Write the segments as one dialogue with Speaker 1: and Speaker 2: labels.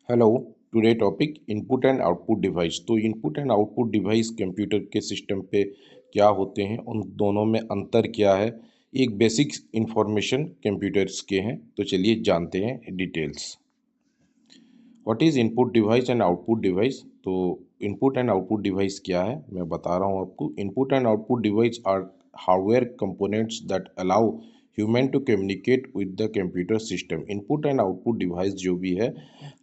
Speaker 1: Hello. Today topic input and output device. तो input and output device computer के system पे क्या होते हैं, उन दोनों में अंतर क्या है, एक बेसिक इंफॉर्मेशन कंप्यूटर्स के हैं। तो चलिए जानते हैं details. What is input device and output device. तो इनपुट एंड आउटपुट डिवाइस क्या है मैं बता रहा हूँ आपको। Input and output device are hardware components that allow human to communicate with the computer system. Input and output device जो भी है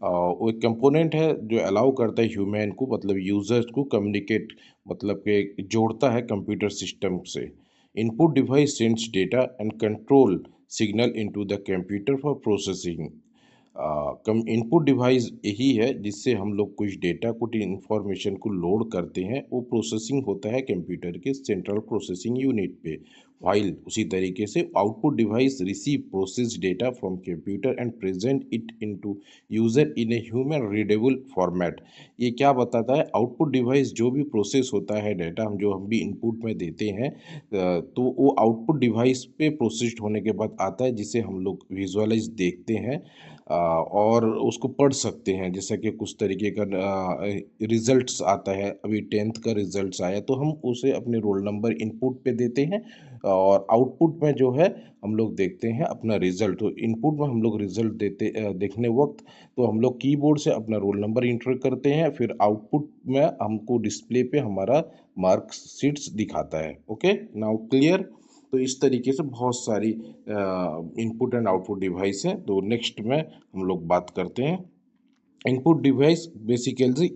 Speaker 1: वो एक कंपोनेंट है जो अलाउ करता है ह्यूमन को, मतलब यूजर्स को कम्युनिकेट, मतलब कि जोड़ता है कंप्यूटर सिस्टम से। Input device sends data and control signal into the computer for processing. Come input device यही है जिससे हम लोग कुछ डेटा, कुछ इंफॉर्मेशन को लोड करते हैं, वो प्रोसेसिंग होता है कंप्यूटर के सेंट्रल प्रोसेसिंग यूनिट पे। वाइल उसी तरीके से output device receive process data from computer and present it into user in a human readable format. ये क्या बताता है, आउटपुट डिवाइस जो भी प्रोसेस होता है डेटा हम भी इनपुट में देते हैं, तो वो आउटपुट डिवाइस पे प्रोसेस्ड होने के बाद आता है, जिसे हम लोग विजुअलाइज देखते हैं और उसको पढ़ सकते हैं। जैसा कि कुछ तरीके का रिजल्ट्स आता है, अभी 10th का रिजल्ट्स आया तो हम उसे अपने रोल नंबर इनपुट पे देते हैं, और आउटपुट में जो है हम लोग देखते हैं अपना रिजल्ट। तो इनपुट में हम लोग रिजल्ट देखने वक्त तो हम लोग कीबोर्ड से अपना रोल नंबर इंटर करते हैं, फिर आउटपुट में हमको डिस्प्ले पे हमारा मार्क्स शीट्स दिखाता है। Okay, now clear. तो इस तरीके से बहुत सारी इनपुट एंड आउटपुट डिवाइस है। तो नेक्स्ट में हम लोग बात करते हैं input device. Basically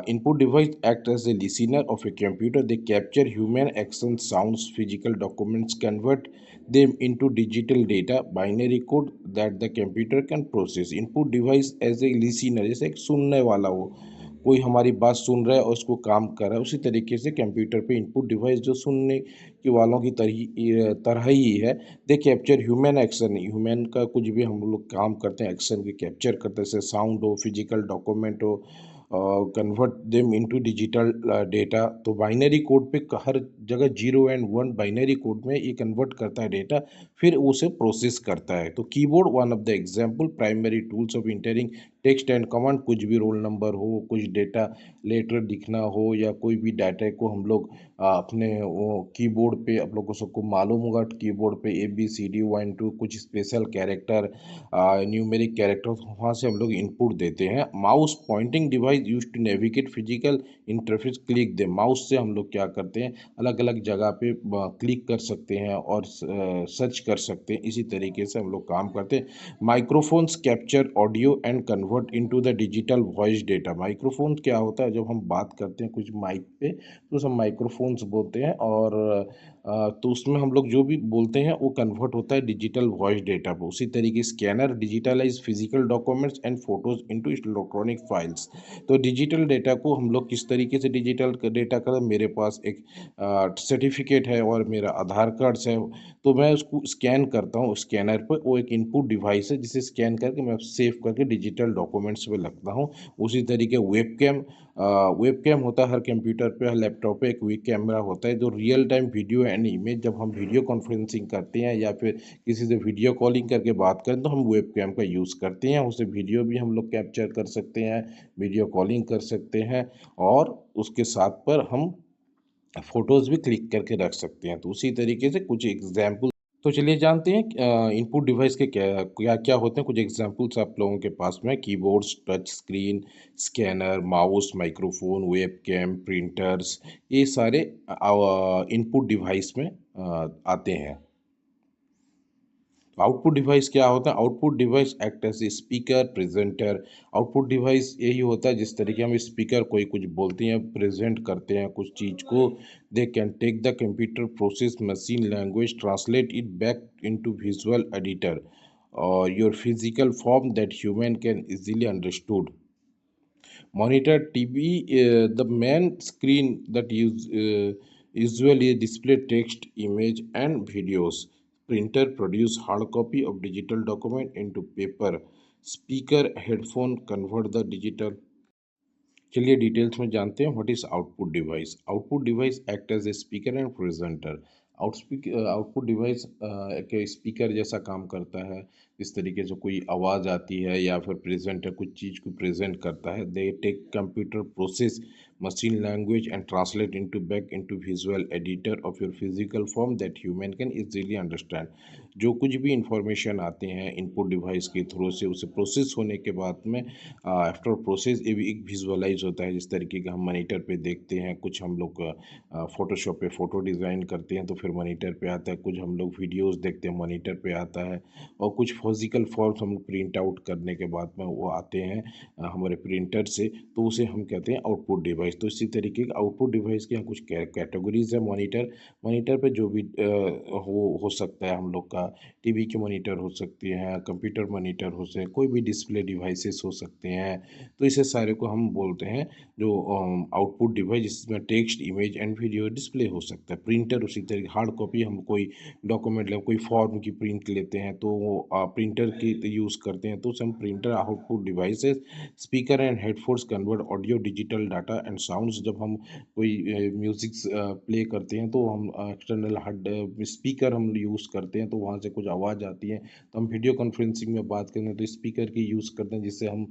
Speaker 1: input device act as a listener of a computer. They capture human actions, sounds, physical documents, convert them into digital data, binary code that the computer can process. Input device as a listener, जैसे एक सुनने वाला हो, कोई हमारी बात सुन रहा है और उसको काम कर रहा है, उसी तरीके से कंप्यूटर पे इनपुट डिवाइस जो सुनने के वालों की तरह ही है। They capture human action, human का कुछ भी हम लोग काम करते हैं एक्शन के कैप्चर करते हैं, जैसे साउंड हो, फिजिकल डॉक्यूमेंट हो, convert them into digital data. तो बाइनरी कोड पे हर जगह 0 और 1 बाइनरी कोड में ये कन्वर्ट करता है डेटा, फिर उसे प्रोसेस करता है। तो keyboard one of the example primary tools of entering text and command. कुछ भी रोल नंबर हो, कुछ डेटा लेटर दिखना हो, या कोई भी डाटा को हम लोग अपने वो कीबोर्ड पे, आप लोगों को सबको मालूम होगा कीबोर्ड पे ABCD 1 2 कुछ स्पेशल कैरेक्टर, न्यूमेरिक कैरेक्टर, वहाँ से हम लोग इनपुट देते हैं। Mouse pointing device use to navigate physical interface. Click दे, माउस से हम लोग क्या करते हैं, अलग अलग जगह पे क्लिक कर सकते हैं और सर्च कर सकते हैं। इसी तरीके से हम लोग काम करते हैं। Microphones capture audio and convert into the digital voice data. Microphone क्या होता है, जब हम बात करते हैं कुछ माइक पे तो सब माइक्रोफोन्स बोलते हैं, और तो उसमें हम लोग जो भी बोलते हैं वो कन्वर्ट होता है डिजिटल वॉइस डेटा पर। उसी तरीके scanner digitalize physical documents and photos into electronic files. तो डिजिटल डेटा को हम लोग किस तरीके से डिजिटल डेटा का, मेरे पास एक सर्टिफिकेट है और मेरा आधार कार्ड है, तो मैं उसको स्कैन करता हूँ स्कैनर पर। वो एक इनपुट डिवाइस है जिसे स्कैन करके मैं सेव करके डिजिटल डॉक्यूमेंट्स में रखता हूँ। उसी तरीके वेब कैम होता है हर कंप्यूटर पे, हर लैपटॉप पे एक वेब कैमरा होता है जो real time video and image, जब हम वीडियो कॉन्फ्रेंसिंग करते हैं या फिर किसी से वीडियो कॉलिंग करके बात करें तो हम वेब कैम का यूज़ करते हैं। उससे वीडियो भी हम लोग कैप्चर कर सकते हैं, वीडियो कॉलिंग कर सकते हैं, और उसके साथ पर हम फोटोज़ भी क्लिक करके रख सकते हैं। तो उसी तरीके से कुछ एग्जाम्पल, तो चलिए जानते हैं इनपुट डिवाइस के क्या क्या क्या होते हैं। कुछ एग्जांपल्स आप लोगों के पास में, keyboards, touch screen, scanner, mouse, microphone, webcam, printers, ये सारे इनपुट डिवाइस में आते हैं। आउटपुट डिवाइस क्या होता है, output device act as a speaker presenter. Output device यही होता है जिस तरीके हम स्पीकर कोई कुछ बोलते हैं, प्रेजेंट करते हैं कुछ चीज़ को। They can take the computer process machine language translate it back into visual editor और your physical form that human can easily understood. Monitor TV, the main screen that usually display text, image, and videos. Printer produce hard copy of digital document into paper. Speaker, headphone convert the digital. चलिए details में जानते हैं what is output device. Output device act as a speaker and presenter. Output device एक speaker जैसा काम करता है, इस तरीके से कोई आवाज़ आती है या फिर प्रेजेंट है, कुछ चीज़ को प्रेजेंट करता है। They take computer process machine language and translate into back into visual editor of your physical form that human can easily understand। जो कुछ भी इंफॉर्मेशन आते हैं इनपुट डिवाइस के थ्रू से, उसे प्रोसेस होने के बाद में आफ्टर प्रोसेस ये भी एक विजुअलाइज होता है। जिस तरीके का हम मॉनिटर पे देखते हैं, कुछ हम लोग फोटोशॉप पे फ़ोटो डिज़ाइन करते हैं तो फिर मॉनिटर पे आता है, कुछ हम लोग वीडियोस देखते हैं मॉनिटर पे आता है, और कुछ फिजिकल फॉर्म्स हम प्रिंट आउट करने के बाद में वो आते हैं हमारे प्रिंटर से, तो उसे हम कहते हैं आउटपुट डिवाइस। तो इसी तरीके के आउटपुट डिवाइस के यहाँ कुछ कैटेगरीज है। मॉनिटर, मॉनिटर पे जो भी हो सकता है हम लोग का, टीवी के मॉनिटर हो सकती हैं, कंप्यूटर मॉनिटर हो सकते हैं, कोई भी डिस्प्ले डिवाइसेस हो सकते हैं। तो इसे सारे को हम बोलते हैं जो आउटपुट डिवाइस, जिसमें text, image and video display हो सकता है। प्रिंटर उसी तरीके, हार्ड कॉपी हम कोई डॉक्यूमेंट ले, कोई फॉर्म की प्रिंट लेते हैं तो वो प्रिंटर की यूज़ करते हैं, तो उसे हम printer output devices. Speaker and headphones convert audio digital data and sounds. जब हम कोई म्यूज़िक प्ले करते हैं तो हम एक्सटर्नल हार्ड स्पीकर हम यूज़ करते हैं, तो वहाँ से कुछ आवाज़ आती है तो हम वीडियो कॉन्फ्रेंसिंग में बात करें तो स्पीकर की यूज़ करते हैं, जिससे हम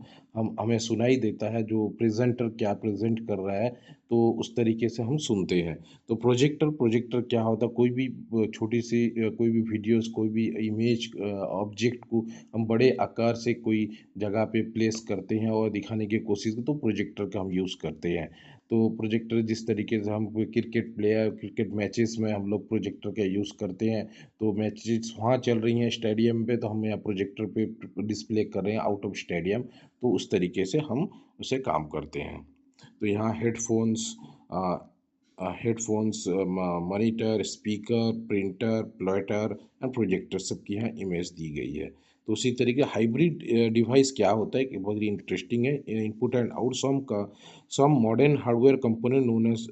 Speaker 1: हमें सुनाई देता है जो प्रेजेंटर क्या प्रेजेंट कर रहा है, तो उस तरीके से हम सुनते हैं। तो प्रोजेक्टर, प्रोजेक्टर क्या होता है, कोई भी छोटी सी कोई भी वीडियोस, कोई भी इमेज ऑब्जेक्ट को हम बड़े आकार से कोई जगह पे प्लेस करते हैं और दिखाने की कोशिश करते, तो प्रोजेक्टर का हम यूज़ करते हैं। तो प्रोजेक्टर जिस तरीके से हम कोई क्रिकेट प्लेयर, क्रिकेट मैचेस में हम लोग प्रोजेक्टर का यूज़ करते हैं, तो मैचेस वहाँ चल रही हैं स्टेडियम पे, तो हम यहाँ प्रोजेक्टर पे डिस्प्ले कर रहे हैं आउट ऑफ स्टेडियम, तो उस तरीके से हम उसे काम करते हैं। तो यहाँ headphones, monitor, speaker, printer, plotter and projector सबकी यहाँ इमेज दी गई है। तो उसी तरीके हाइब्रिड डिवाइस क्या होता है कि बहुत ही इंटरेस्टिंग है। Input and out some modern hardware component known as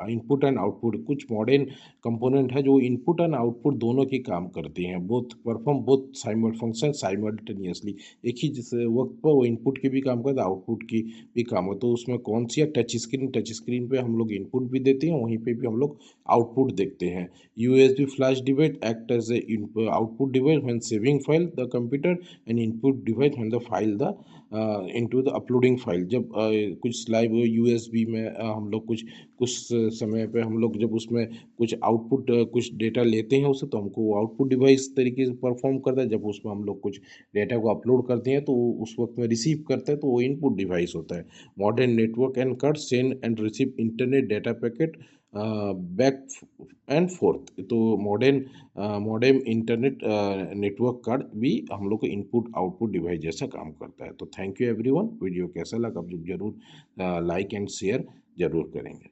Speaker 1: input and output. कुछ मॉडर्न कंपोनेंट है जो इनपुट एंड आउटपुट दोनों की काम करती हैं, both perform both function simultaneously. एक ही जिस वक्त पर वो इनपुट की भी काम करता है, आउटपुट की भी काम हो। तो उसमें कौन सी है, टच स्क्रीन। टच स्क्रीन पे हम लोग इनपुट भी देते हैं, वहीं पे भी हम लोग आउटपुट देखते हैं। USB flash device act as a output device when saving file the computer, and input device when the file the into the uploading file. जब कुछ लाइव यूएसबी में हम लोग कुछ समय पे हम लोग जब उसमें कुछ आउटपुट कुछ डेटा लेते हैं उससे, तो हमको वो आउटपुट डिवाइस तरीके से परफॉर्म करता है। जब उसमें हम लोग कुछ डेटा को अपलोड करते हैं तो उस वक्त में रिसीव करता है, तो वो इनपुट डिवाइस होता है। Modern network and card send and receive internet data packet back and fourth. तो मॉडेम इंटरनेट नेटवर्क कार्ड भी हम लोग को इनपुट आउटपुट डिवाइस जैसा काम करता है। तो थैंक यू एवरीवन। वीडियो कैसा लगा आप जरूर लाइक एंड शेयर जरूर करेंगे।